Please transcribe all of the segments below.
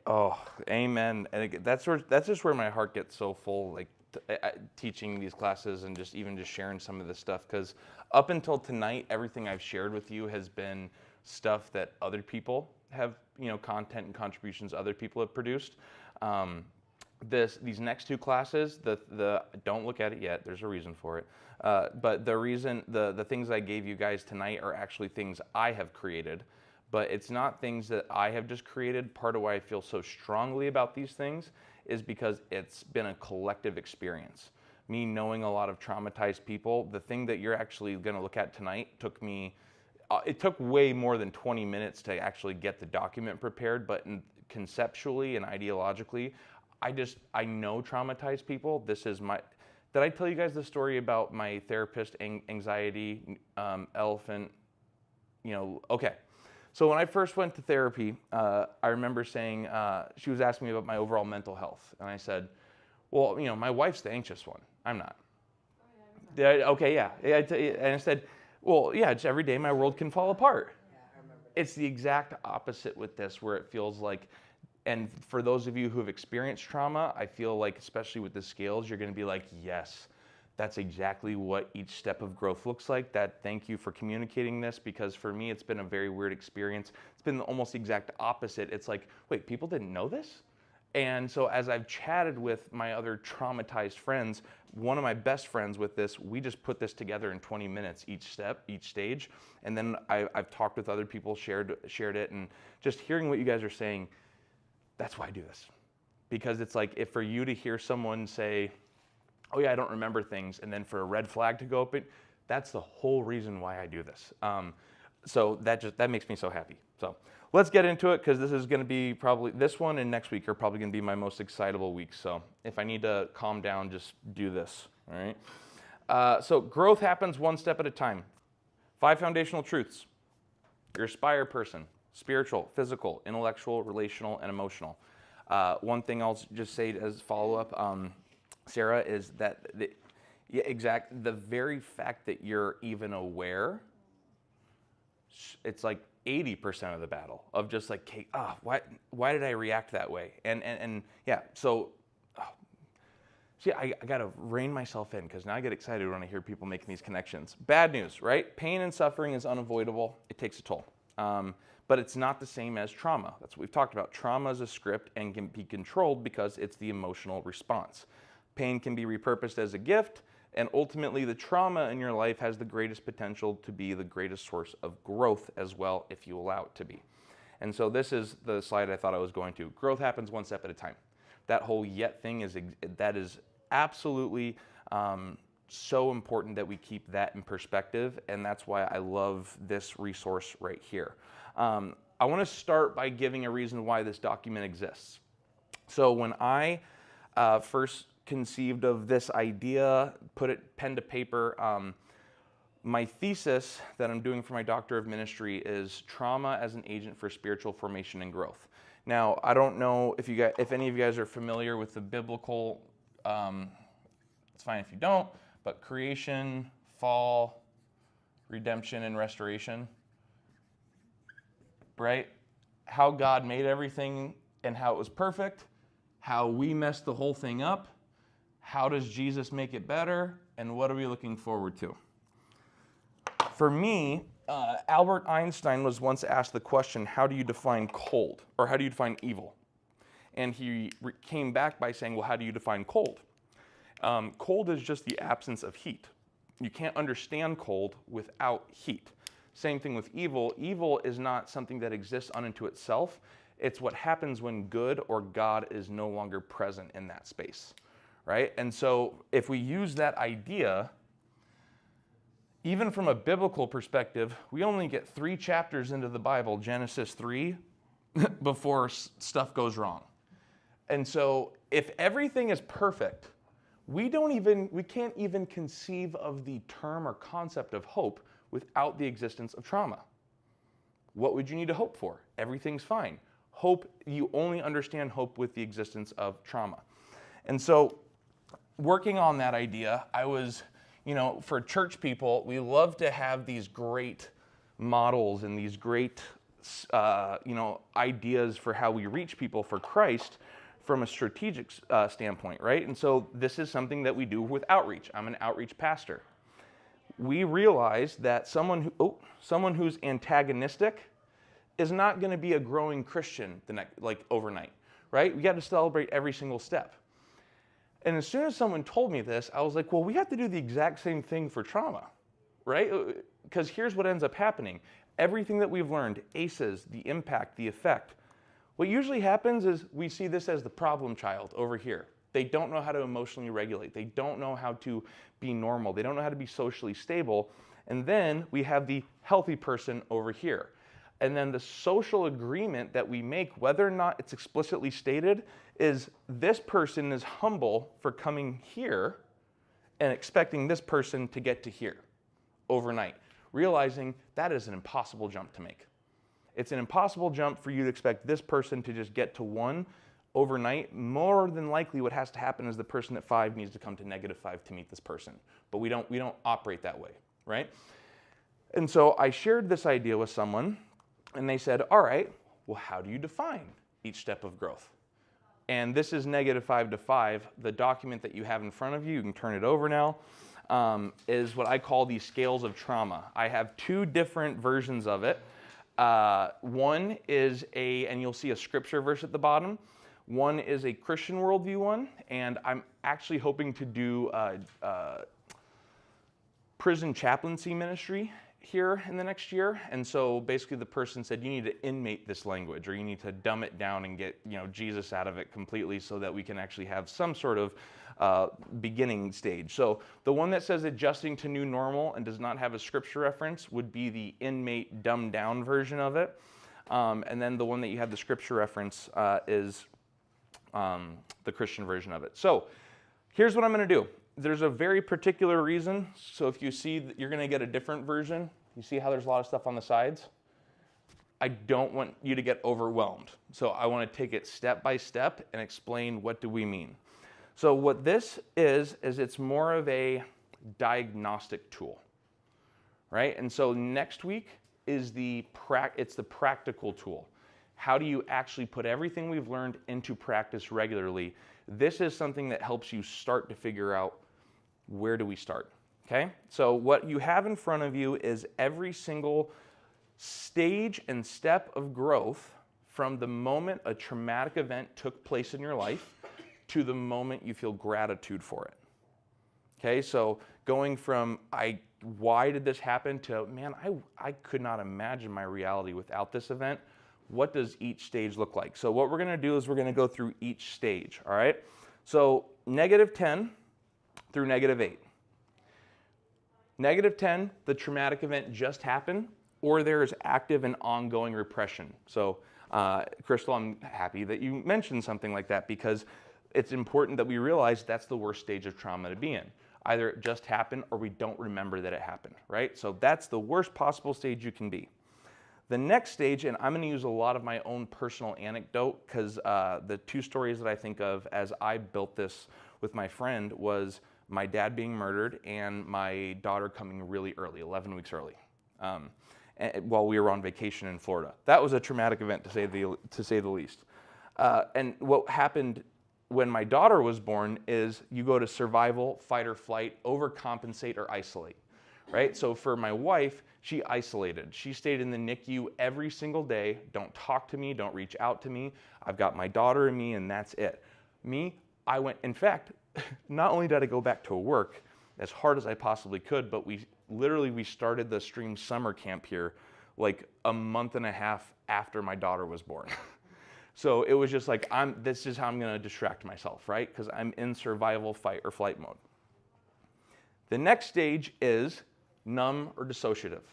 Oh, amen. And that's just where my heart gets so full, like teaching these classes and just sharing some of this stuff. Because up until tonight, everything I've shared with you has been stuff that other people have, content and contributions other people have produced. These next two classes, the don't look at it yet. There's a reason for it. But the things I gave you guys tonight are actually things I have created. But it's not things that I have just created. Part of why I feel so strongly about these things is because it's been a collective experience. Me knowing a lot of traumatized people, the thing that you're actually going to look at tonight it took way more than 20 minutes to actually get the document prepared, but conceptually and ideologically, I know traumatized people. Did I tell you guys the story about my therapist, anxiety, elephant? Okay. So when I first went to therapy, I remember saying, she was asking me about my overall mental health. And I said, well, my wife's the anxious one. I'm not. Yeah, okay, yeah. And I said, well, yeah, it's every day my world can fall apart. Yeah, I remember that. It's the exact opposite with this, where it feels like, and for those of you who have experienced trauma, I feel like, especially with the scales, you're going to be like, yes, that's exactly what each step of growth looks like. Thank you for communicating this, because for me, it's been a very weird experience. It's been almost the exact opposite. It's like, wait, people didn't know this? And so as I've chatted with my other traumatized friends, one of my best friends with this, we just put this together in 20 minutes, each step, each stage. And then I've talked with other people, shared it, and just hearing what you guys are saying, that's why I do this. Because it's like, if for you to hear someone say, oh yeah, I don't remember things, and then for a red flag to go up, that's the whole reason why I do this. So that makes me so happy. So let's get into it, because this is going to be probably, this one and next week are probably going to be my most excitable weeks. So if I need to calm down, just do this, all right? So growth happens one step at a time. 5 foundational truths. You're a spire person: spiritual, physical, intellectual, relational, and emotional. One thing I'll just say as follow-up, Sarah, is that the very fact that you're even aware, it's like 80% of the battle of just like, why did I react that way? And yeah, so see, I gotta rein myself in, because now I get excited when I hear people making these connections. Bad news, right? Pain and suffering is unavoidable. It takes a toll. But it's not the same as trauma. That's what we've talked about. Trauma is a script and can be controlled because it's the emotional response. Pain can be repurposed as a gift, and ultimately the trauma in your life has the greatest potential to be the greatest source of growth as well, if you allow it to be. And so this is the slide I thought I was going to. Growth happens one step at a time. That whole yet thing is absolutely so important that we keep that in perspective, and that's why I love this resource right here. I want to start by giving a reason why this document exists. So when I first conceived of this idea, put it pen to paper, my thesis that I'm doing for my Doctor of Ministry is trauma as an agent for spiritual formation and growth. Now, I don't know if any of you guys are familiar with the biblical, it's fine if you don't, but creation, fall, redemption, and restoration, right? How God made everything and how it was perfect, how we messed the whole thing up, how does Jesus make it better, and what are we looking forward to? For me, Albert Einstein was once asked the question, how do you define cold? Or how do you define evil? And he came back by saying, well, how do you define cold? Cold is just the absence of heat. You can't understand cold without heat. Same thing with evil. Evil is not something that exists unto itself. It's what happens when good or God is no longer present in that space, right? And so if we use that idea, even from a biblical perspective, we only get 3 chapters into the Bible, Genesis 3, before stuff goes wrong. And so if everything is perfect, we can't even conceive of the term or concept of hope without the existence of trauma. What would you need to hope for? Everything's fine. Hope, you only understand hope with the existence of trauma. And so working on that idea, I was, for church people, we love to have these great models and these great ideas for how we reach people for Christ from a strategic standpoint, right? And so this is something that we do with outreach. I'm an outreach pastor. We realize that someone who's antagonistic is not going to be a growing Christian overnight, right? We got to celebrate every single step. And as soon as someone told me this, I was like, well, we have to do the exact same thing for trauma, right? Because here's what ends up happening. Everything that we've learned, ACEs, the impact, the effect, what usually happens is we see this as the problem child over here. They don't know how to emotionally regulate. They don't know how to be normal. They don't know how to be socially stable. And then we have the healthy person over here. And then the social agreement that we make, whether or not it's explicitly stated, is this person is humble for coming here and expecting this person to get to here overnight, realizing that is an impossible jump to make. It's an impossible jump for you to expect this person to just get to 1 overnight. More than likely what has to happen is the person at 5 needs to come to -5 to meet this person. But we don't operate that way, right? And so I shared this idea with someone, and they said, all right, well, how do you define each step of growth? And this is -5 to 5. The document that you have in front of you, you can turn it over now, is what I call the scales of trauma. I have 2 different versions of it. One is and you'll see a scripture verse at the bottom. One is a Christian worldview one, and I'm actually hoping to do prison chaplaincy ministry here in the next year. And so basically the person said, you need to inmate this language, or you need to dumb it down and get Jesus out of it completely so that we can actually have some sort of beginning stage. So the one that says adjusting to new normal and does not have a scripture reference would be the inmate dumbed down version of it. And then the one that you have the scripture reference is the Christian version of it. So here's what I'm going to do. There's a very particular reason. So if you see that you're going to get a different version, you see how there's a lot of stuff on the sides? I don't want you to get overwhelmed. So I want to take it step by step and explain what do we mean. So what this is it's more of a diagnostic tool, right? And so next week is it's the practical tool. How do you actually put everything we've learned into practice regularly? This is something that helps you start to figure out where do we start, okay? So what you have in front of you is every single stage and step of growth from the moment a traumatic event took place in your life to the moment you feel gratitude for it. Okay, so going from why did this happen to, man, I could not imagine my reality without this event. What does each stage look like? So what we're going to do is we're going to go through each stage, all right? So -10 through -8. -10, the traumatic event just happened, or there is active and ongoing repression. So Crystal, I'm happy that you mentioned something like that, because it's important that we realize that's the worst stage of trauma to be in. Either it just happened or we don't remember that it happened, right? So that's the worst possible stage you can be. The next stage, and I'm going to use a lot of my own personal anecdote, because the 2 stories that I think of as I built this with my friend was my dad being murdered and my daughter coming really early, 11 weeks early, while we were on vacation in Florida. That was a traumatic event, to say the least. And what happened when my daughter was born is you go to survival, fight or flight, overcompensate or isolate, right? So for my wife, she isolated. She stayed in the NICU every single day. Don't talk to me, don't reach out to me. I've got my daughter and me, and that's it. Me, I went, in fact, not only did I go back to work as hard as I possibly could, but we started the Stream Summer Camp here like a month and a half after my daughter was born. So it was just like, this is how I'm going to distract myself, right? Because I'm in survival, fight, or flight mode. The next stage is numb or dissociative,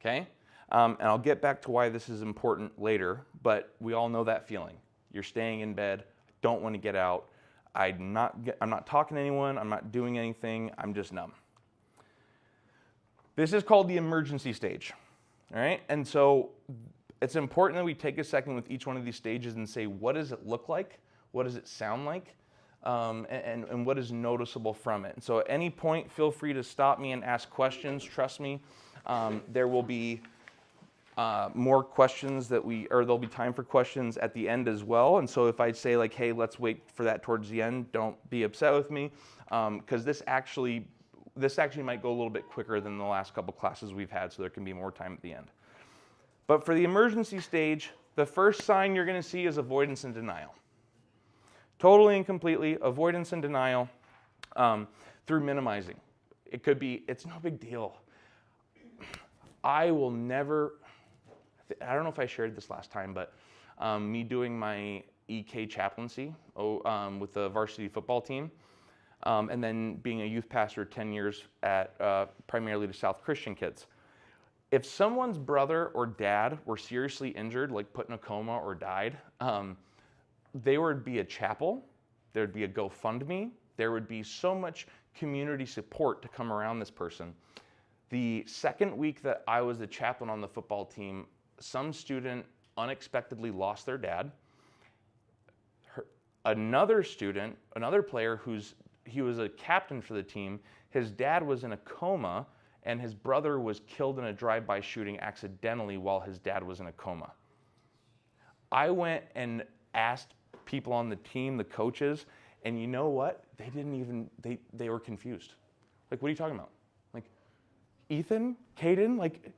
okay? And I'll get back to why this is important later, but we all know that feeling. You're staying in bed, don't want to get out. I'm not talking to anyone, I'm not doing anything, I'm just numb. This is called the emergency stage, all right? And so it's important that we take a second with each one of these stages and say, what does it look like? What does it sound like? And what is noticeable from it? And so at any point, feel free to stop me and ask questions. Trust me, there will be more questions there'll be time for questions at the end as well. And so if I say like, hey, let's wait for that towards the end, don't be upset with me, because this actually might go a little bit quicker than the last couple classes we've had, so there can be more time at the end. But for the emergency stage, the first sign you're going to see is avoidance and denial. Totally and completely avoidance and denial through minimizing. It could be, it's no big deal. I will never, I don't know if I shared this last time, but me doing my EK chaplaincy with the varsity football team, and then being a youth pastor 10 years at primarily to South Christian kids. If someone's brother or dad were seriously injured, like put in a coma or died, there would be a chapel, there would be a GoFundMe, there would be so much community support to come around this person. The second week that I was the chaplain on the football team, some student unexpectedly lost their dad. Another student, another player he was a captain for the team, his dad was in a coma and his brother was killed in a drive-by shooting accidentally while his dad was in a coma. I went and asked people on the team, the coaches, and you know what? They didn't even, they were confused. Like, what are you talking about? Like, Ethan, Caden, like,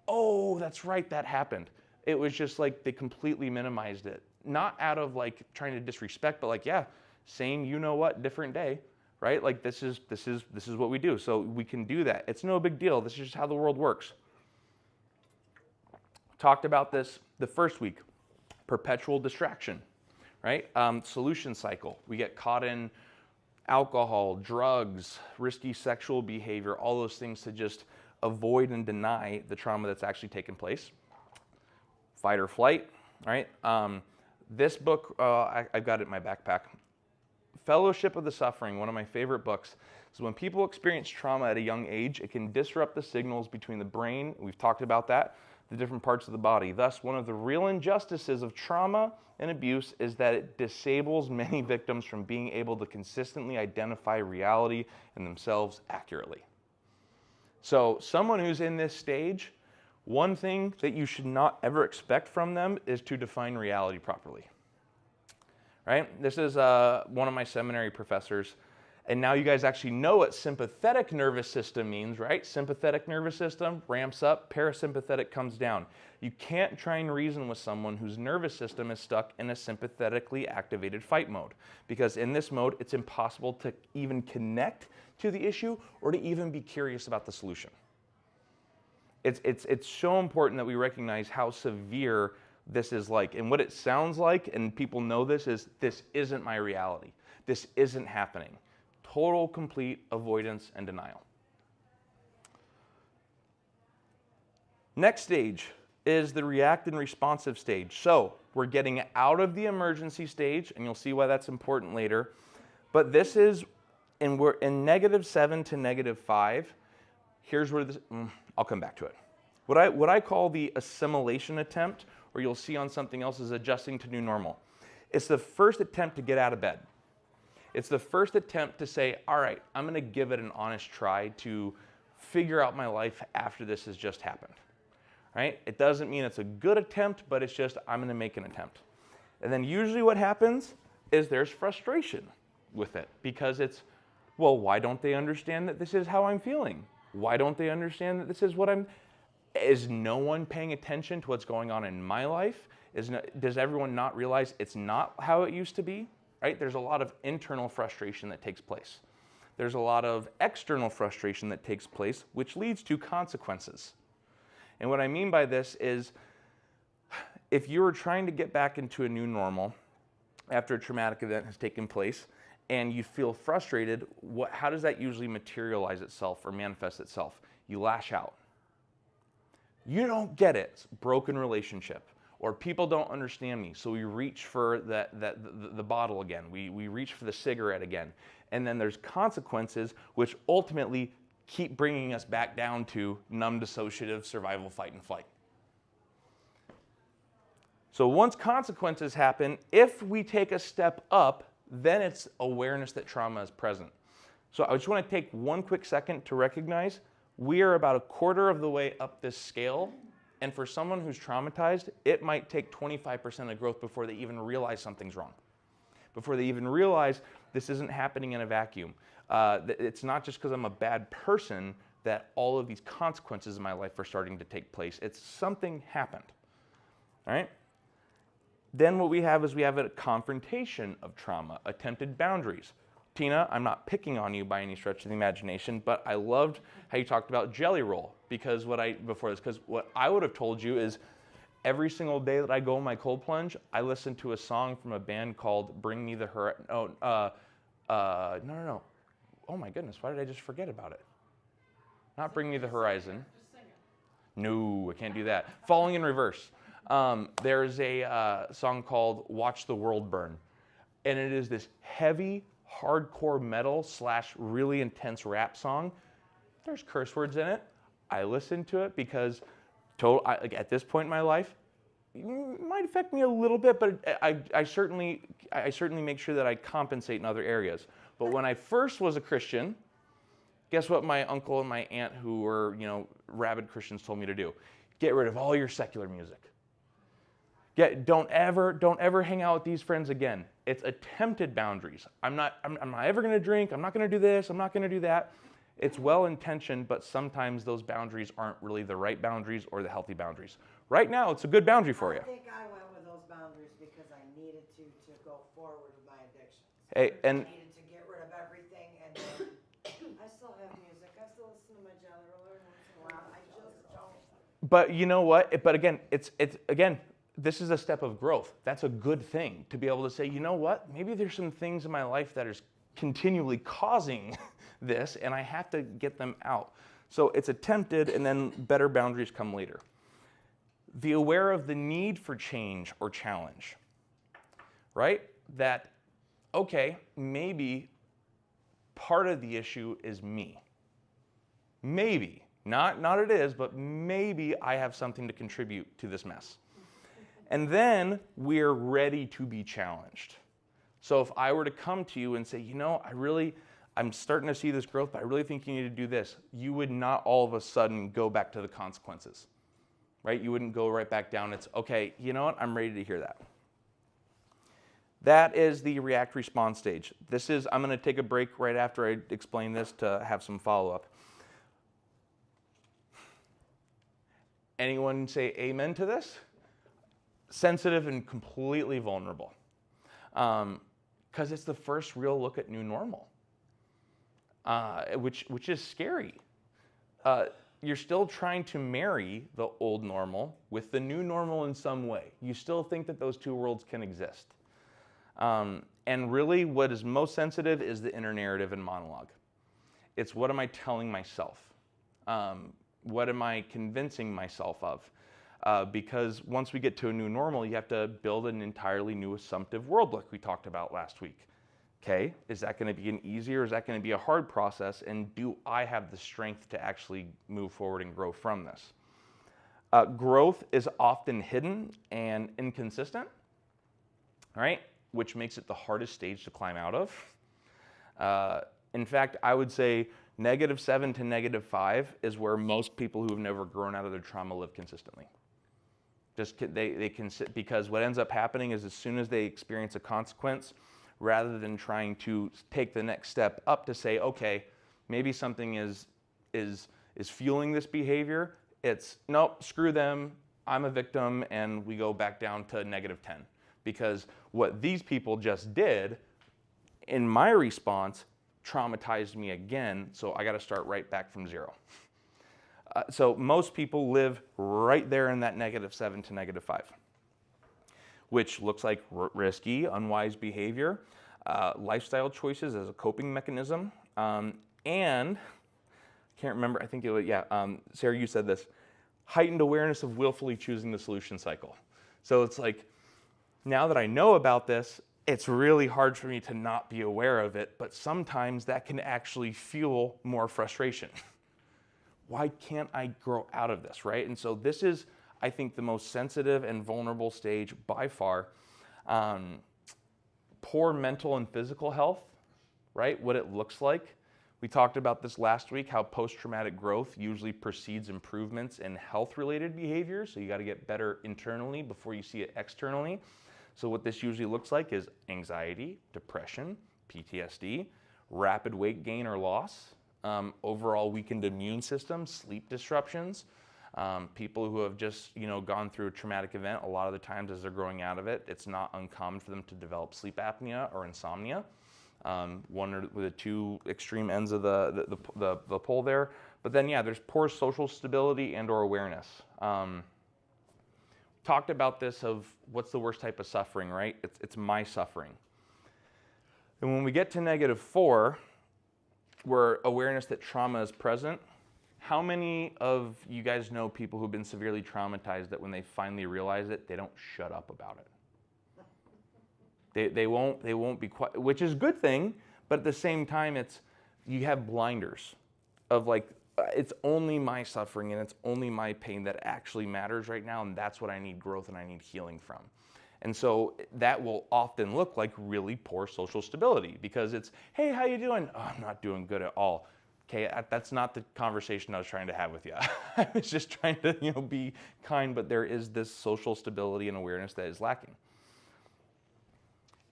oh, that's right, that happened. It was just like they completely minimized it. Not out of like trying to disrespect, but like, yeah, same, you know what, different day, right? Like this is what we do. So we can do that. It's no big deal. This is just how the world works. Talked about this the first week, perpetual distraction, right? Solution cycle. We get caught in alcohol, drugs, risky sexual behavior, all those things to just avoid and deny the trauma that's actually taken place. Fight or flight, right? This book, I've got it in my backpack. Fellowship of the Suffering, one of my favorite books, is when people experience trauma at a young age, it can disrupt the signals between the brain, we've talked about that, the different parts of the body. Thus, one of the real injustices of trauma and abuse is that it disables many victims from being able to consistently identify reality and themselves accurately. So someone who's in this stage, one thing that you should not ever expect from them is to define reality properly. Right? This is one of my seminary professors, and now you guys actually know what sympathetic nervous system means, right? Sympathetic nervous system ramps up, parasympathetic comes down. You can't try and reason with someone whose nervous system is stuck in a sympathetically activated fight mode, because in this mode, it's impossible to even connect to the issue or to even be curious about the solution. It's so important that we recognize how severe this is like, and what it sounds like, and people know this, is this isn't my reality. This isn't happening. Total, complete avoidance and denial. Next stage is the react and responsive stage. So we're getting out of the emergency stage, and you'll see why that's important later. But this is, and we're in -7 to -5. Here's where this, I'll come back to it. What I call the assimilation attempt, or you'll see on something else, is adjusting to new normal. It's the first attempt to get out of bed. It's the first attempt to say, all right, I'm gonna give it an honest try to figure out my life after this has just happened, right? It doesn't mean it's a good attempt, but it's just, I'm gonna make an attempt. And then usually what happens is there's frustration with it, because it's, well, why don't they understand that this is how I'm feeling? Why don't they understand that this is what is no one paying attention to what's going on in my life? Does everyone not realize it's not how it used to be, right? There's a lot of internal frustration that takes place. There's a lot of external frustration that takes place, which leads to consequences. And what I mean by this is, if you were trying to get back into a new normal after a traumatic event has taken place, and you feel frustrated, how does that usually materialize itself or manifest itself? You lash out. You don't get it. It's a broken relationship. Or people don't understand me, so we reach for the bottle again. We reach for the cigarette again. And then there's consequences, which ultimately keep bringing us back down to numb, dissociative, survival, fight, and flight. So once consequences happen, if we take a step up, then it's awareness that trauma is present. So I just want to take one quick second to recognize we are about a quarter of the way up this scale And for someone who's traumatized, it might take 25% of growth before they even realize something's wrong, before they even realize this isn't happening in a vacuum. It's not just because I'm a bad person that all of these consequences in my life are starting to take place. It's something happened, all right? Then what we have is we have a confrontation of trauma, attempted boundaries. Tina, I'm not picking on you by any stretch of the imagination, but I loved how you talked about jelly roll because what I would have told you is every single day that I go in my cold plunge, I listen to a song from a band called Bring Me the Horizon. No. Oh my goodness, why did I just forget about it? Not Bring Me the Horizon. Just sing it. No, I can't do that. Falling in Reverse. There's a song called Watch the World Burn. And it is this heavy, hardcore metal / really intense rap song. There's curse words in it. I listen to it because at this point in my life, it might affect me a little bit, but I certainly make sure that I compensate in other areas. But when I first was a Christian, guess what my uncle and my aunt who were, rabid Christians told me to do? Get rid of all your secular music. Don't ever hang out with these friends again. It's attempted boundaries. I'm not ever going to drink. I'm not going to do this. I'm not going to do that. It's well-intentioned, but sometimes those boundaries aren't really the right boundaries or the healthy boundaries. Right now, it's a good boundary for you. I think I went with those boundaries because I needed to go forward with my addictions. Hey, I and needed to get rid of everything, and then I still have music. I still listen to my jelly roller once in a while. I just don't. But you know what? But again, it's again. This is a step of growth. That's a good thing to be able to say, you know what? Maybe there's some things in my life that is continually causing this, and I have to get them out. So it's attempted, and then better boundaries come later. Be aware of the need for change or challenge, right? That, okay, maybe part of the issue is me. Maybe, not it is, but maybe I have something to contribute to this mess. And then we're ready to be challenged. So if I were to come to you and say, I'm starting to see this growth, but I really think you need to do this, you would not all of a sudden go back to the consequences, right? You wouldn't go right back down. It's, okay, you know what? I'm ready to hear that. That is the react response stage. I'm going to take a break right after I explain this to have some follow-up. Anyone say amen to this? Sensitive and completely vulnerable, because it's the first real look at new normal, which is scary. You're still trying to marry the old normal with the new normal in some way. You still think that those two worlds can exist. And really what is most sensitive is the inner narrative and monologue. It's what am I telling myself? What am I convincing myself of? Because once we get to a new normal, you have to build an entirely new assumptive world like we talked about last week. Okay, is that going to be an easier, or is that going to be a hard process? And do I have the strength to actually move forward and grow from this? Growth is often hidden and inconsistent, right? Which makes it the hardest stage to climb out of. In fact, I would say -7 to -5 is where most people who have never grown out of their trauma live consistently. They can sit, because what ends up happening is as soon as they experience a consequence, rather than trying to take the next step up to say, okay, maybe something is fueling this behavior, it's nope, screw them, I'm a victim, and we go back down to -10. Because what these people just did, in my response, traumatized me again, so I got to start right back from zero. So most people live right there in that -7 to -5, which looks like risky, unwise behavior, lifestyle choices as a coping mechanism, and I can't remember, I think it was, Sarah, you said this, heightened awareness of willfully choosing the solution cycle. So it's like, now that I know about this, it's really hard for me to not be aware of it, but sometimes that can actually fuel more frustration. Why can't I grow out of this, right? And so this is, I think, the most sensitive and vulnerable stage by far. Poor mental and physical health, right? What it looks like We talked about this last week, how post-traumatic growth usually precedes improvements in health-related behaviors. So you got to get better internally before you see it externally. So what this usually looks like is anxiety, depression, PTSD, rapid weight gain or loss, overall weakened immune system, sleep disruptions. People who have just gone through a traumatic event, a lot of the times as they're growing out of it, it's not uncommon for them to develop sleep apnea or insomnia. One of the two extreme ends of the pole there. But then, yeah, there's poor social stability and or awareness. Talked about this of what's the worst type of suffering, right? It's my suffering. And when we get to -4, where awareness that trauma is present, how many of you guys know people who've been severely traumatized that when they finally realize it, they don't shut up about it? They won't be quiet, which is a good thing, but at the same time, you have blinders of like, it's only my suffering and it's only my pain that actually matters right now, and that's what I need growth and I need healing from. And so that will often look like really poor social stability because it's, hey, how you doing? Oh, I'm not doing good at all. Okay, that's not the conversation I was trying to have with you. I was just trying to be kind, but there is this social stability and awareness that is lacking.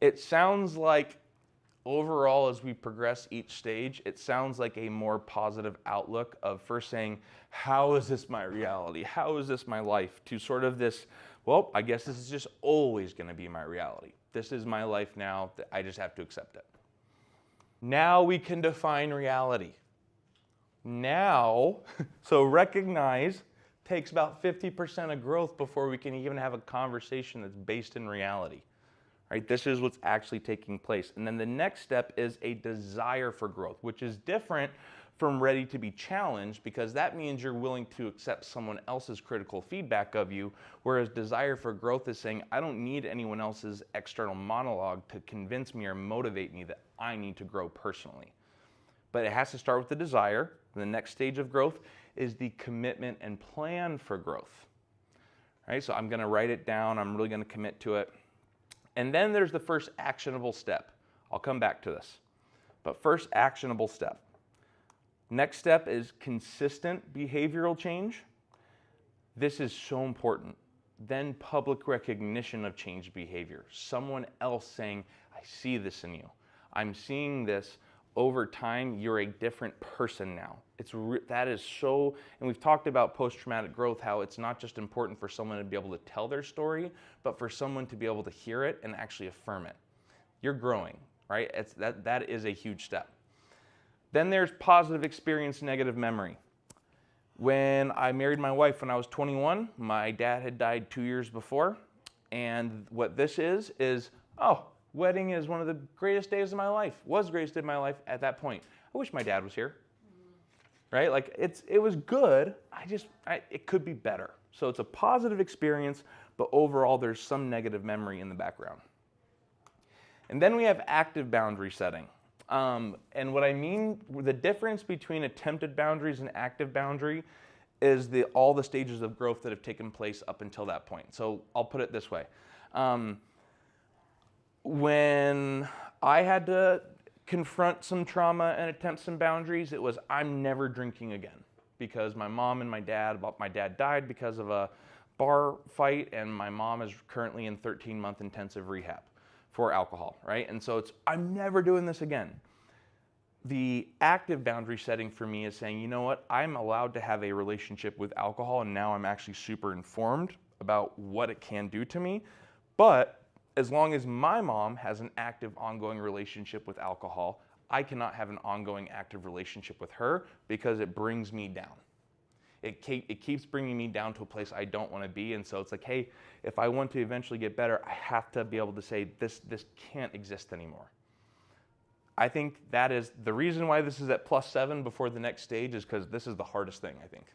It sounds like overall, as we progress each stage, it sounds like a more positive outlook of first saying, how is this my reality? How is this my life? To sort of this, well, I guess this is just always going to be my reality. This is my life now. I just have to accept it. Now we can define reality. Now, so recognize takes about 50% of growth before we can even have a conversation that's based in reality. Right? This is what's actually taking place. And then the next step is a desire for growth, which is different from ready to be challenged because that means you're willing to accept someone else's critical feedback of you, whereas desire for growth is saying, I don't need anyone else's external monologue to convince me or motivate me that I need to grow personally. But it has to start with the desire. The next stage of growth is the commitment and plan for growth. Right? So I'm going to write it down. I'm really going to commit to it. And then there's the first actionable step. I'll come back to this. But first actionable step. Next step is consistent behavioral change. This is so important. Then public recognition of changed behavior. Someone else saying, I see this in you. I'm seeing this. Over time, you're a different person now. That is so, and we've talked about post-traumatic growth, how it's not just important for someone to be able to tell their story, but for someone to be able to hear it and actually affirm it. You're growing, right? That is a huge step. Then there's positive experience, negative memory. When I married my wife when I was 21, my dad had died 2 years before, and what this is, oh, wedding is one of the greatest days of my life. Was the greatest day of my life at that point. I wish my dad was here. Right? Like it was good. It could be better. So it's a positive experience, but overall there's some negative memory in the background. And then we have active boundary setting. And what I mean, the difference between attempted boundaries and active boundary is all the stages of growth that have taken place up until that point. So I'll put it this way. When I had to confront some trauma and attempt some boundaries, it was, I'm never drinking again. Because my mom and my dad died because of a bar fight, and my mom is currently in 13-month intensive rehab for alcohol, right? And so I'm never doing this again. The active boundary setting for me is saying, you know what, I'm allowed to have a relationship with alcohol, and now I'm actually super informed about what it can do to me. But as long as my mom has an active, ongoing relationship with alcohol, I cannot have an ongoing, active relationship with her because it brings me down. It keeps bringing me down to a place I don't want to be, and so it's like, hey, if I want to eventually get better, I have to be able to say, this can't exist anymore. I think that is the reason why this is at +7 before the next stage, is because this is the hardest thing, I think.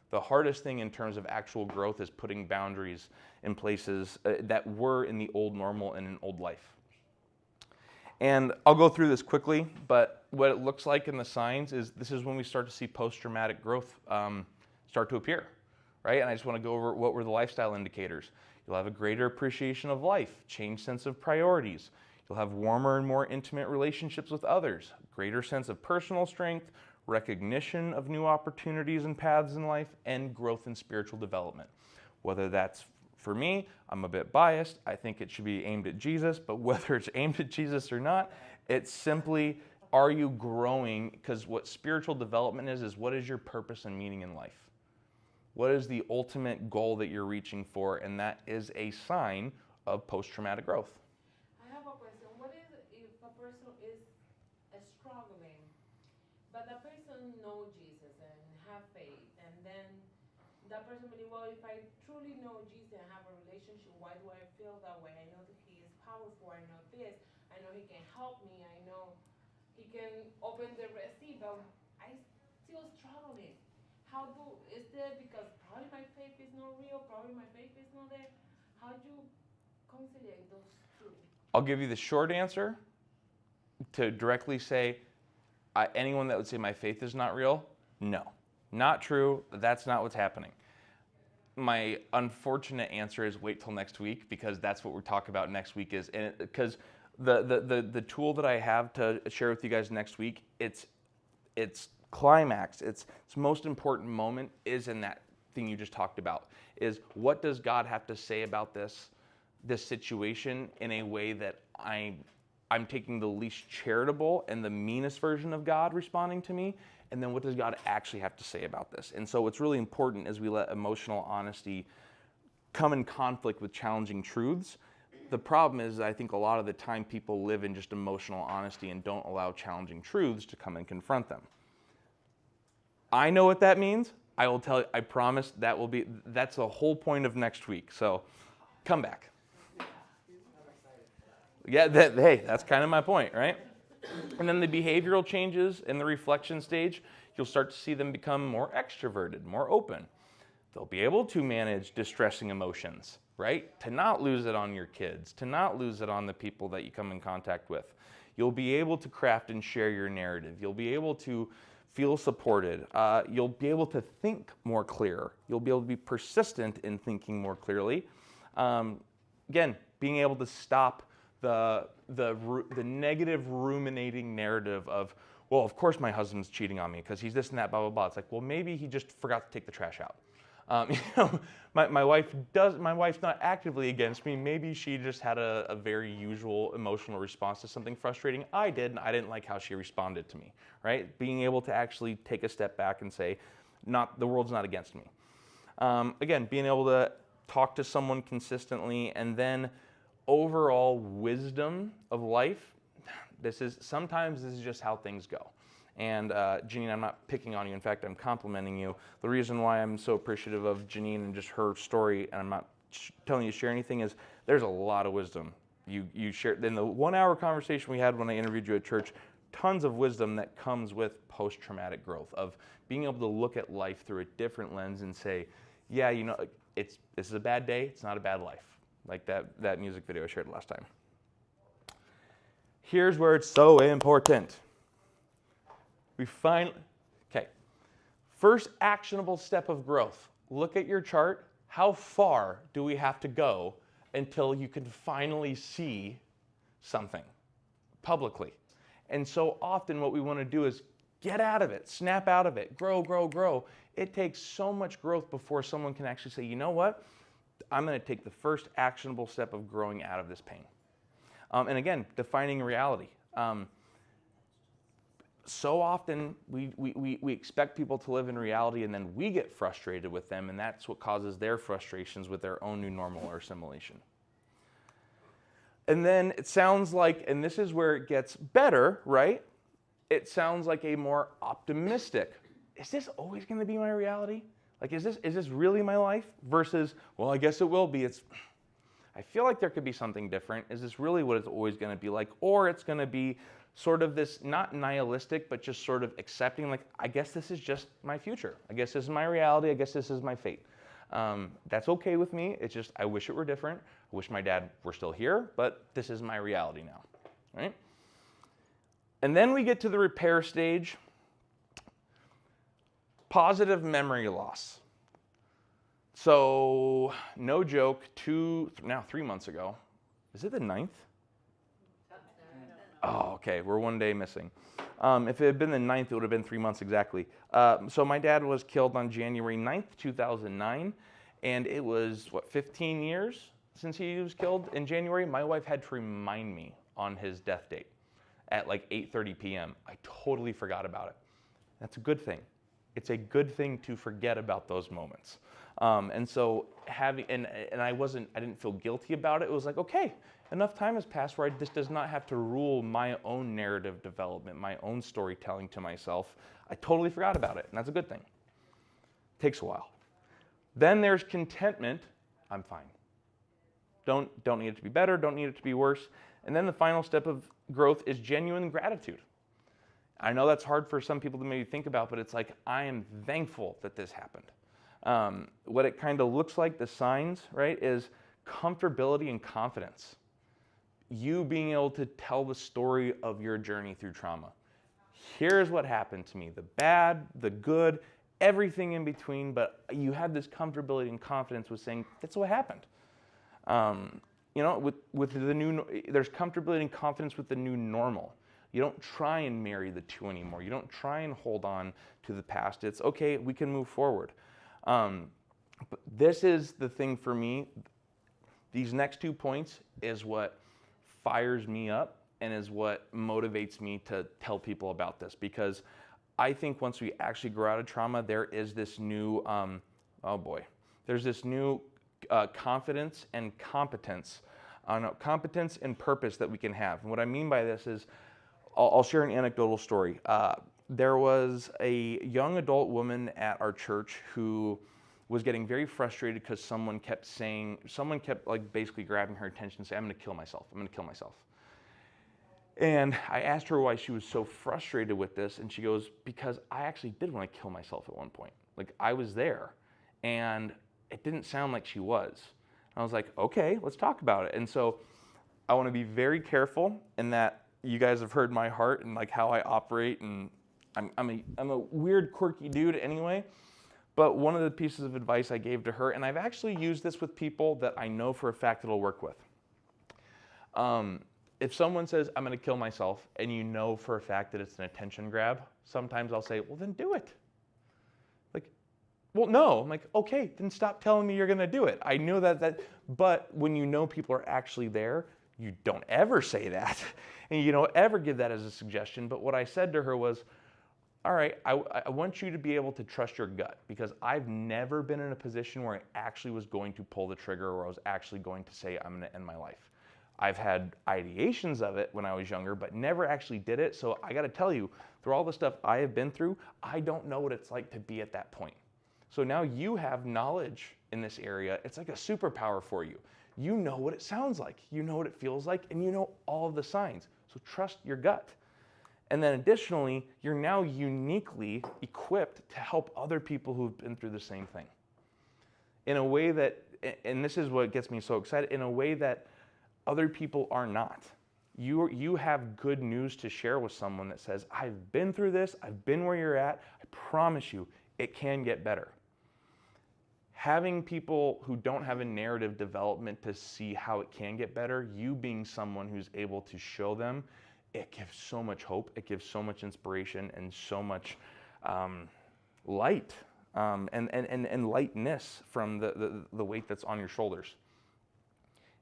The hardest thing in terms of actual growth is putting boundaries in places that were in the old normal and in old life. And I'll go through this quickly, but what it looks like in the signs is this is when we start to see post-traumatic growth start to appear, right? And I just want to go over what were the lifestyle indicators. You'll have a greater appreciation of life, changed sense of priorities. They'll have warmer and more intimate relationships with others, greater sense of personal strength, recognition of new opportunities and paths in life, and growth in spiritual development. Whether that's, for me, I'm a bit biased. I think it should be aimed at Jesus, but whether it's aimed at Jesus or not, it's simply, are you growing? Because what spiritual development is what is your purpose and meaning in life? What is the ultimate goal that you're reaching for? And that is a sign of post-traumatic growth. I have a question. What is if a person is struggling, but the person knows Jesus and have faith, and then that person believes, well, if I truly know Jesus and have a relationship, why do I feel that way? I know that he is powerful. I know this. I know he can help me. I know he can open the Red Sea, but I still struggling. Is there, because probably my faith is not real, probably my faith is not there. How do you conciliate those two? I'll give you the short answer to directly say, anyone that would say my faith is not real, no. Not true. That's not what's happening. My unfortunate answer is wait till next week, because that's what we'll talk about next week. Because the tool that I have to share with you guys next week, its climax, its most important moment is in that thing you just talked about, is what does God have to say about this situation in a way that I'm taking the least charitable and the meanest version of God responding to me, and then what does God actually have to say about this? And so what's really important is we let emotional honesty come in conflict with challenging truths. The problem is, I think a lot of the time people live in just emotional honesty and don't allow challenging truths to come and confront them. I know what that means. I will tell you, I promise that's the whole point of next week. So come back. Yeah, hey, that's kind of my point, right? And then the behavioral changes in the reflection stage, you'll start to see them become more extroverted, more open. They'll be able to manage distressing emotions, right? To not lose it on your kids, to not lose it on the people that you come in contact with. You'll be able to craft and share your narrative. You'll be able to feel supported. You'll be able to think more clear. You'll be able to be persistent in thinking more clearly. Again, being able to stop the negative ruminating narrative of, well, of course my husband's cheating on me because he's this and that, blah, blah, blah. It's like, well, maybe he just forgot to take the trash out. My wife's not actively against me. Maybe she just had a very usual emotional response to something frustrating I did, and I didn't like how she responded to me, right? Being able to actually take a step back and say, the world's not against me. Again, being able to talk to someone consistently, and then overall wisdom of life. Sometimes this is just how things go. And Janine, I'm not picking on you. In fact, I'm complimenting you. The reason why I'm so appreciative of Janine and just her story, and I'm not telling you to share anything, is there's a lot of wisdom. You shared in the 1 hour conversation we had when I interviewed you at church, tons of wisdom that comes with post-traumatic growth, of being able to look at life through a different lens and say, yeah, this is a bad day, it's not a bad life. Like that music video I shared last time. Here's where it's so important. Okay. First actionable step of growth. Look at your chart. How far do we have to go until you can finally see something publicly? And so often what we want to do is get out of it, snap out of it, grow, grow, grow. It takes so much growth before someone can actually say, you know what? I'm going to take the first actionable step of growing out of this pain. And again, defining reality. So often we expect people to live in reality, and then we get frustrated with them, and that's what causes their frustrations with their own new normal or assimilation. And then it sounds like, and this is where it gets better, right? It sounds like a more optimistic, is this always going to be my reality? Like, is this really my life? Versus, well, I guess it will be. I feel like there could be something different. Is this really what it's always going to be like? Or it's going to be sort of this, not nihilistic, but just sort of accepting, like, I guess this is just my future. I guess this is my reality. I guess this is my fate. That's okay with me. It's just, I wish it were different. I wish my dad were still here, but this is my reality now, right? And then we get to the repair stage. Positive memory loss. So, no joke, 3 months ago, is it the 9th? Oh, okay, we're 1 day missing. If it had been the 9th, it would have been 3 months exactly. So my dad was killed on January 9th, 2009, and it was, 15 years since he was killed in January? My wife had to remind me on his death date at like 8:30 p.m. I totally forgot about it. That's a good thing. It's a good thing to forget about those moments. And so and I didn't feel guilty about it. It was like, okay, enough time has passed where this does not have to rule my own narrative development, my own storytelling to myself. I totally forgot about it, and that's a good thing. Takes a while. Then there's contentment. I'm fine. Don't need it to be better, don't need it to be worse. And then the final step of growth is genuine gratitude. I know that's hard for some people to maybe think about, but it's like, I am thankful that this happened. What it kind of looks like, the signs, right, is comfortability and confidence. You being able to tell the story of your journey through trauma. Here's what happened to me, the bad, the good, everything in between, but you have this comfortability and confidence with saying, that's what happened. With the new, there's comfortability and confidence with the new normal. You don't try and marry the two anymore. You don't try and hold on to the past. It's okay, we can move forward. But this is the thing for me. These next 2 points is what fires me up and is what motivates me to tell people about this, because I think once we actually grow out of trauma, there is this new, there's this new confidence and competence, competence and purpose that we can have. And what I mean by this is, I'll share an anecdotal story. There was a young adult woman at our church who was getting very frustrated because someone kept like basically grabbing her attention and saying, I'm gonna kill myself, I'm gonna kill myself. And I asked her why she was so frustrated with this, and she goes, because I actually did want to kill myself at one point. Like, I was there, and it didn't sound like she was. I was like, okay, let's talk about it. And so I want to be very careful in that you guys have heard my heart and like how I operate, and I'm a weird, quirky dude anyway. But one of the pieces of advice I gave to her, and I've actually used this with people that I know for a fact it'll work with. If someone says, I'm going to kill myself, and you know for a fact that it's an attention grab, sometimes I'll say, well, then do it. Like, well, no. I'm like, okay, then stop telling me you're going to do it. I knew that, but when you know people are actually there, you don't ever say that. And you don't ever give that as a suggestion. But what I said to her was, all right, I want you to be able to trust your gut, because I've never been in a position where I actually was going to pull the trigger or I was actually going to say, I'm going to end my life. I've had ideations of it when I was younger, but never actually did it. So I got to tell you, through all the stuff I have been through, I don't know what it's like to be at that point. So now you have knowledge in this area. It's like a superpower for you. You know what it sounds like, you know what it feels like, and you know all of the signs. So trust your gut. And then additionally, you're now uniquely equipped to help other people who've been through the same thing. In a way that, and this is what gets me so excited, in a way that other people are not. You have good news to share with someone that says, I've been through this, I've been where you're at, I promise you, it can get better. Having people who don't have a narrative development to see how it can get better, you being someone who's able to show them, it gives so much hope, it gives so much inspiration and so much light and lightness from the weight that's on your shoulders.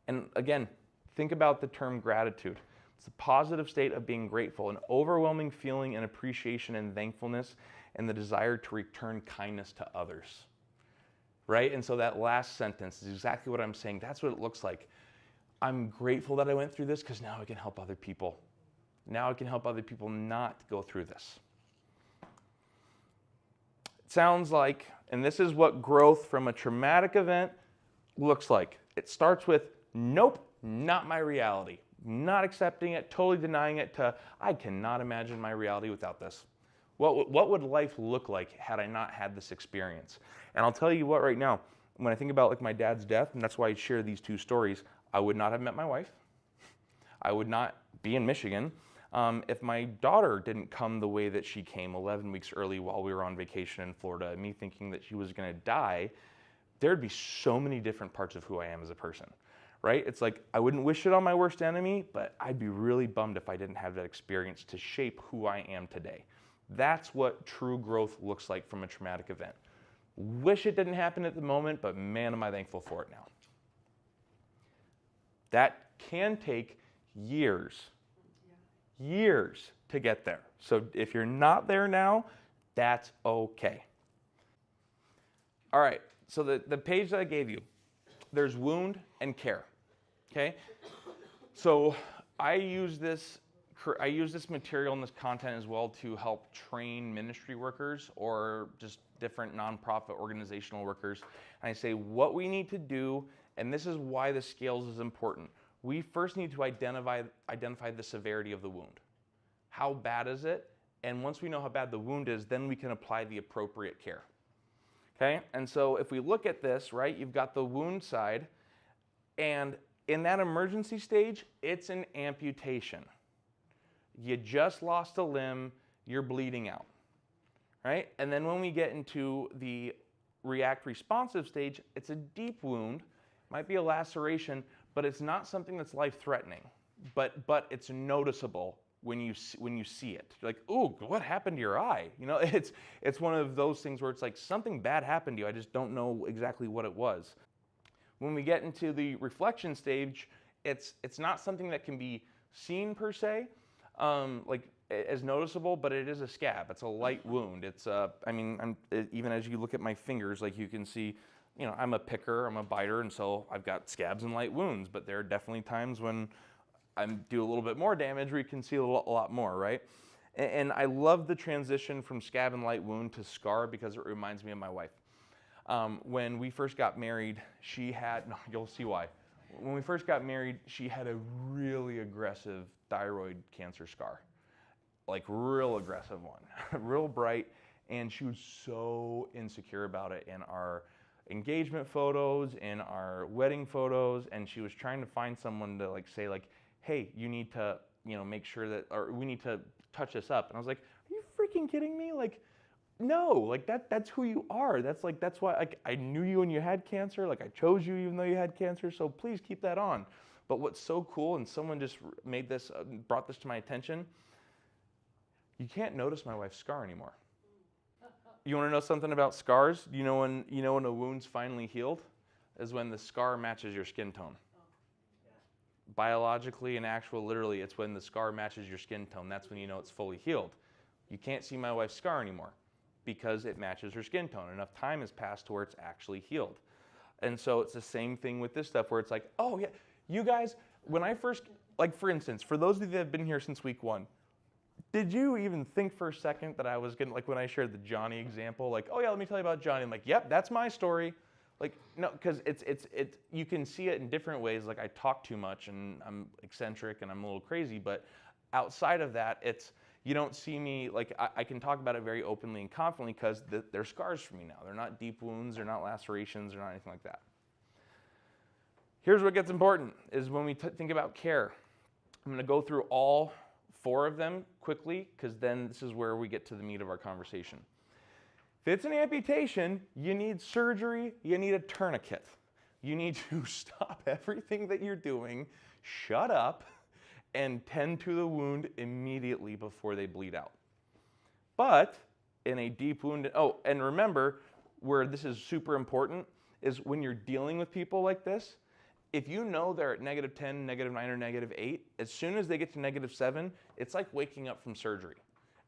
And again, think about the term gratitude. It's a positive state of being grateful, an overwhelming feeling and appreciation and thankfulness and the desire to return kindness to others. Right? And so that last sentence is exactly what I'm saying. That's what it looks like. I'm grateful that I went through this because now I can help other people. Now I can help other people not go through this. It sounds like, and this is what growth from a traumatic event looks like. It starts with, nope, not my reality. Not accepting it, totally denying it, to, I cannot imagine my reality without this. What would life look like had I not had this experience? And I'll tell you what right now, when I think about like my dad's death, and that's why I share these two stories, I would not have met my wife. I would not be in Michigan if my daughter didn't come the way that she came 11 weeks early while we were on vacation in Florida, me thinking that she was gonna die. There'd be so many different parts of who I am as a person, right? It's like, I wouldn't wish it on my worst enemy, but I'd be really bummed if I didn't have that experience to shape who I am today. That's what true growth looks like from a traumatic event. Wish it didn't happen at the moment, but man, am I thankful for it now. That can take years to get there. So if you're not there now, that's okay. All right, so the page that I gave you, there's wound and care, okay? So I use this material and this content as well to help train ministry workers or just different nonprofit organizational workers. And I say what we need to do, and this is why the scales is important. We first need to identify the severity of the wound. How bad is it? And once we know how bad the wound is, then we can apply the appropriate care. Okay, and so if we look at this, right, you've got the wound side, and in that emergency stage, it's an amputation. You just lost a limb, you're bleeding out, right? And then when we get into the react responsive stage, it's a deep wound, might be a laceration, but it's not something that's life-threatening, but it's noticeable when you see it. You're like, ooh, what happened to your eye? You know, it's one of those things where it's like something bad happened to you, I just don't know exactly what it was. When we get into the reflection stage, it's not something that can be seen per se, like as noticeable, but it is a scab. It's a light wound. It's even as you look at my fingers, like you can see, you know, I'm a picker, I'm a biter, and so I've got scabs and light wounds, but there are definitely times when I do a little bit more damage where you can see a lot more, right? And I love the transition from scab and light wound to scar because it reminds me of my wife. When we first got married, you'll see why. When we first got married, she had a really aggressive thyroid cancer scar. Like real aggressive one, real bright, and she was so insecure about it in our engagement photos, in our wedding photos, and she was trying to find someone to like say like, hey, you need to, you know, make sure that, or we need to touch this up. And I was like, are you freaking kidding me? Like, no, like that's who you are. That's why, like, I knew you when you had cancer. Like, I chose you even though you had cancer. So please keep that on. But what's so cool, and someone just brought this to my attention, you can't notice my wife's scar anymore. You want to know something about scars? You know when a wound's finally healed? Is when the scar matches your skin tone. Biologically and literally, it's when the scar matches your skin tone. That's when you know it's fully healed. You can't see my wife's scar anymore because it matches her skin tone. Enough time has passed to where it's actually healed. And so it's the same thing with this stuff where it's like, oh yeah, you guys, when I first, like for instance, for those of you that have been here since week 1, did you even think for a second that I was gonna, like when I shared the Johnny example, like, oh yeah, let me tell you about Johnny. I'm like, yep, that's my story. Like, no, because you can see it in different ways. Like I talk too much and I'm eccentric and I'm a little crazy, but outside of that, you don't see me, like I can talk about it very openly and confidently because they're scars for me now. They're not deep wounds, they're not lacerations, they're not anything like that. Here's what gets important, is when we think about care. I'm gonna go through all 4 of them quickly because then this is where we get to the meat of our conversation. If it's an amputation, you need surgery, you need a tourniquet. You need to stop everything that you're doing, shut up, and tend to the wound immediately before they bleed out. But in a deep wound, and remember, where this is super important is when you're dealing with people like this, if you know they're at -10, -9, or -8, as soon as they get to -7, it's like waking up from surgery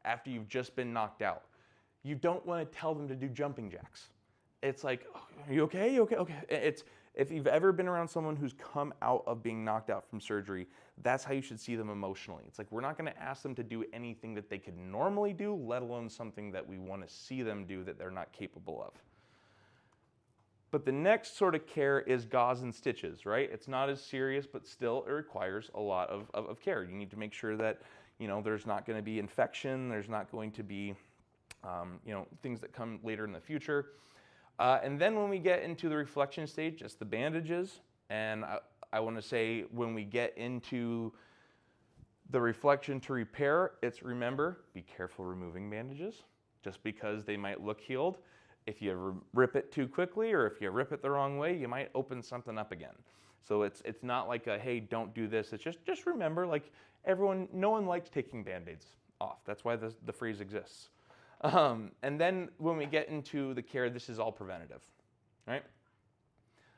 after you've just been knocked out. You don't want to tell them to do jumping jacks. It's like, oh, are you okay? You okay? Okay. If you've ever been around someone who's come out of being knocked out from surgery, that's how you should see them emotionally. It's like, we're not going to ask them to do anything that they could normally do, let alone something that we want to see them do that they're not capable of. But the next sort of care is gauze and stitches, right? It's not as serious, but still it requires a lot of care. You need to make sure that, you know, there's not going to be infection, there's not going to be things that come later in the future. And then when we get into the reflection stage, it's the bandages. And I want to say when we get into the reflection to repair, remember, be careful removing bandages. Just because they might look healed, If you rip it too quickly or if you rip it the wrong way, you might open something up again. So it's not like a, hey, don't do this. It's just remember, like no one likes taking Band-Aids off. That's why the phrase exists. And then when we get into the care, this is all preventative, right?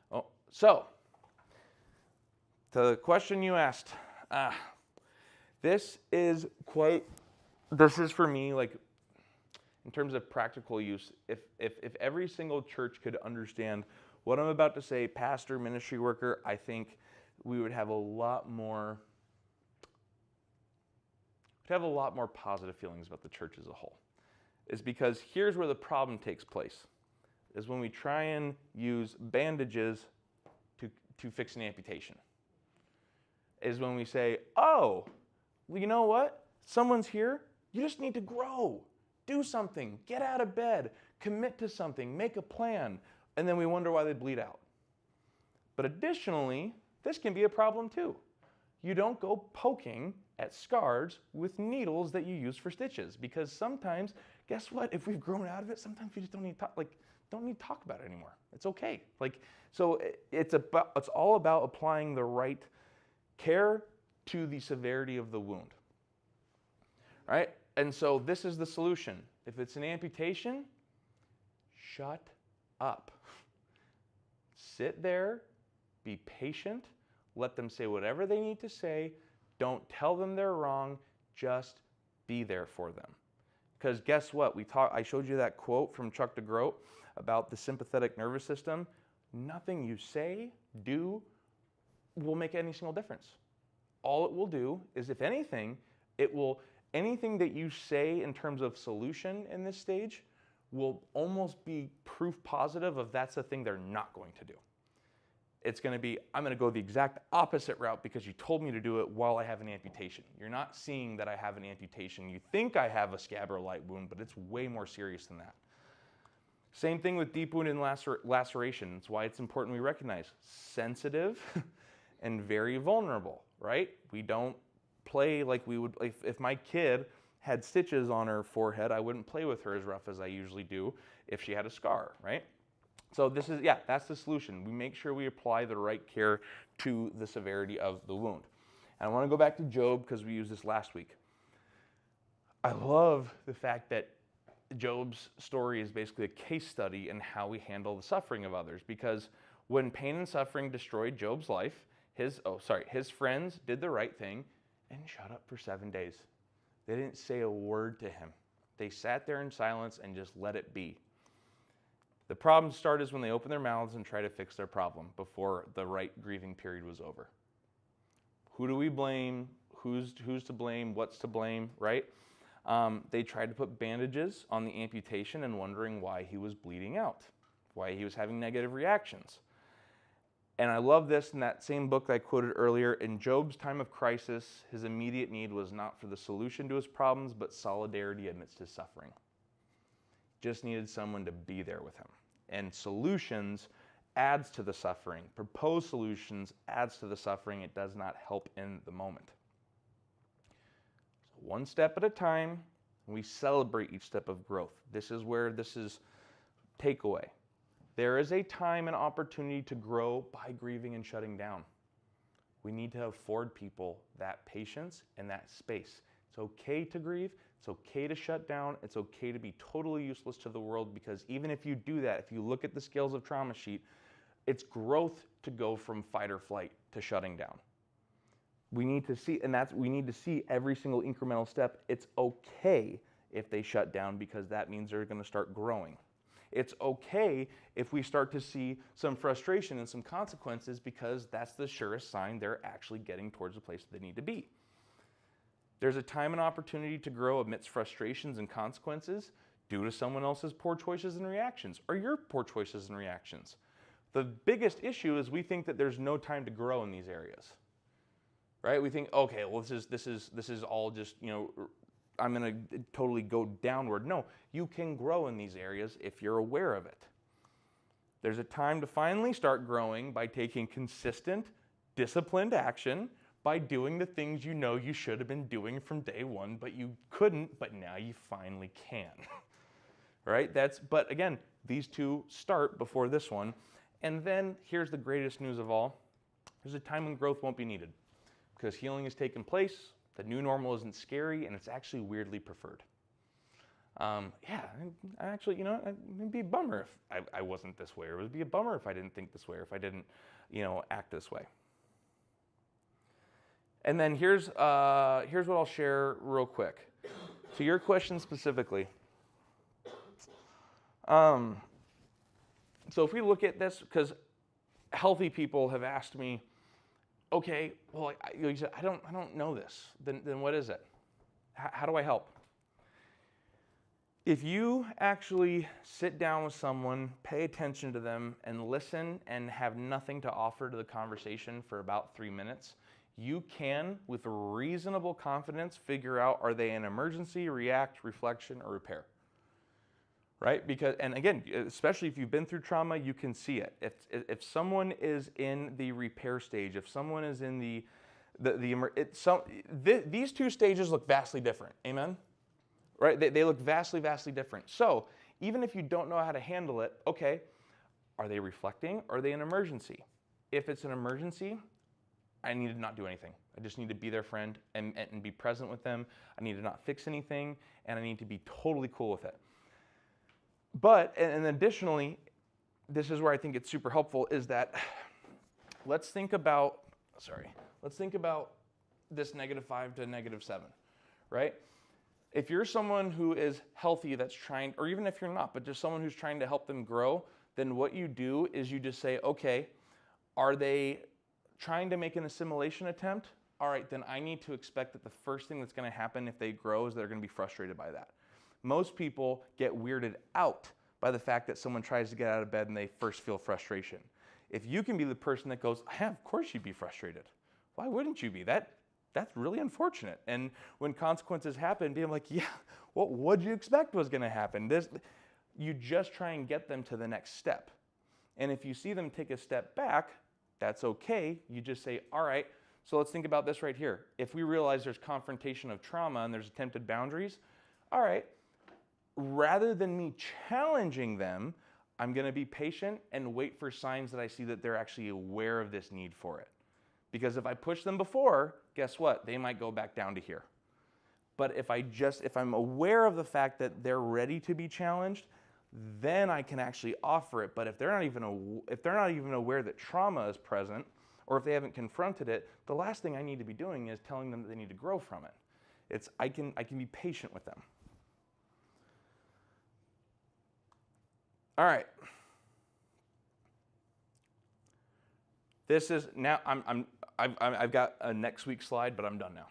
Oh, so the question you asked, this is for me, like, in terms of practical use, if every single church could understand what I'm about to say, pastor, ministry worker, I think we would have a lot more positive feelings about the church as a whole. Is because here's where the problem takes place, is when we try and use bandages to fix an amputation. Is when we say, oh, well, you know what? Someone's here, you just need to grow. Do something, get out of bed, commit to something, make a plan, and then we wonder why they bleed out. But additionally, this can be a problem too. You don't go poking at scars with needles that you use for stitches, because sometimes, guess what? If we've grown out of it, sometimes we just don't need to talk about it anymore. It's okay. So it's all about applying the right care to the severity of the wound. Right? And so this is the solution. If it's an amputation, shut up. Sit there, be patient, let them say whatever they need to say. Don't tell them they're wrong, just be there for them. Because guess what? I showed you that quote from Chuck DeGroat about the sympathetic nervous system. Nothing you say, do, will make any single difference. All it will do is, if anything, anything that you say in terms of solution in this stage will almost be proof positive of that's the thing they're not going to do. It's going to be, I'm going to go the exact opposite route because you told me to do it while I have an amputation. You're not seeing that I have an amputation. You think I have a scab or a light wound, but it's way more serious than that. Same thing with deep wound and laceration. It's why it's important we recognize sensitive and very vulnerable, right? We don't play like we would, if my kid had stitches on her forehead, I wouldn't play with her as rough as I usually do if she had a scar, right? So that's the solution. We make sure we apply the right care to the severity of the wound. And I want to go back to Job because we used this last week. I love the fact that Job's story is basically a case study in how we handle the suffering of others, because when pain and suffering destroyed Job's life, his friends did the right thing and shut up for 7 days. They didn't say a word to him. They sat there in silence and just let it be. The problem started when they opened their mouths and tried to fix their problem before the right grieving period was over. Who do we blame? Who's to blame? What's to blame, right? They tried to put bandages on the amputation and wondering why he was bleeding out, why he was having negative reactions. And I love this in that same book that I quoted earlier. In Job's time of crisis, his immediate need was not for the solution to his problems, but solidarity amidst his suffering. Just needed someone to be there with him. And solutions adds to the suffering. Proposed solutions adds to the suffering. It does not help in the moment. So one step at a time, we celebrate each step of growth. This is takeaway. There is a time and opportunity to grow by grieving and shutting down. We need to afford people that patience and that space. It's okay to grieve. It's okay to shut down. It's okay to be totally useless to the world, because even if you do that, if you look at the Scales of Trauma sheet, it's growth to go from fight or flight to shutting down. We need to see every single incremental step. It's okay if they shut down, because that means they're going to start growing. It's okay if we start to see some frustration and some consequences, because that's the surest sign they're actually getting towards the place they need to be. There's a time and opportunity to grow amidst frustrations and consequences due to someone else's poor choices and reactions, or your poor choices and reactions. The biggest issue is we think that there's no time to grow in these areas, right? We think, okay, well, this is all just, I'm going to totally go downward. No, you can grow in these areas if you're aware of it. There's a time to finally start growing by taking consistent, disciplined action, by doing the things you know you should have been doing from day one, but you couldn't, but now you finally can. Right? But again, these two start before this one. And then here's the greatest news of all. There's a time when growth won't be needed because healing has taken place, the new normal isn't scary, and it's actually weirdly preferred. Yeah, actually, you know, it'd be a bummer if I wasn't this way, or it would be a bummer if I didn't think this way, or if I didn't, you know, act this way. And then here's what I'll share real quick. To your question specifically. So if we look at this, because healthy people have asked me, okay, well, you said, I don't know this. Then what is it? How do I help? If you actually sit down with someone, pay attention to them, and listen and have nothing to offer to the conversation for about 3 minutes, you can, with reasonable confidence, figure out, are they an emergency, react, reflection, or repair? Right? Because, and again, especially if you've been through trauma, you can see it. If someone is in the repair stage, if someone is in these two stages look vastly different. Amen? Right? They look vastly, vastly different. So even if you don't know how to handle it, okay, are they reflecting? Or are they an emergency? If it's an emergency, I need to not do anything. I just need to be their friend and be present with them. I need to not fix anything, and I need to be totally cool with it. But, and additionally, this is where I think it's super helpful, is that let's think about this -5 to -7, right? If you're someone who is healthy that's trying, or even if you're not, but just someone who's trying to help them grow, then what you do is you just say, okay, are they trying to make an assimilation attempt? All right, then I need to expect that the first thing that's going to happen if they grow is they're going to be frustrated by that. Most people get weirded out by the fact that someone tries to get out of bed and they first feel frustration. If you can be the person that goes, yeah, of course you'd be frustrated. Why wouldn't you be? That's really unfortunate. And when consequences happen, being like, yeah, well, what did you expect was going to happen? You just try and get them to the next step. And if you see them take a step back, that's okay. You just say, all right, so let's think about this right here. If we realize there's confrontation of trauma and there's attempted boundaries, all right, rather than me challenging them, I'm going to be patient and wait for signs that I see that they're actually aware of this need for it. Because if I push them before, guess what? They might go back down to here. But if I'm aware of the fact that they're ready to be challenged, then I can actually offer it. But if they're not even aware that trauma is present, or if they haven't confronted it, the last thing I need to be doing is telling them that they need to grow from it. I can be patient with them. All right. This is now. I've got a next week slide, but I'm done now.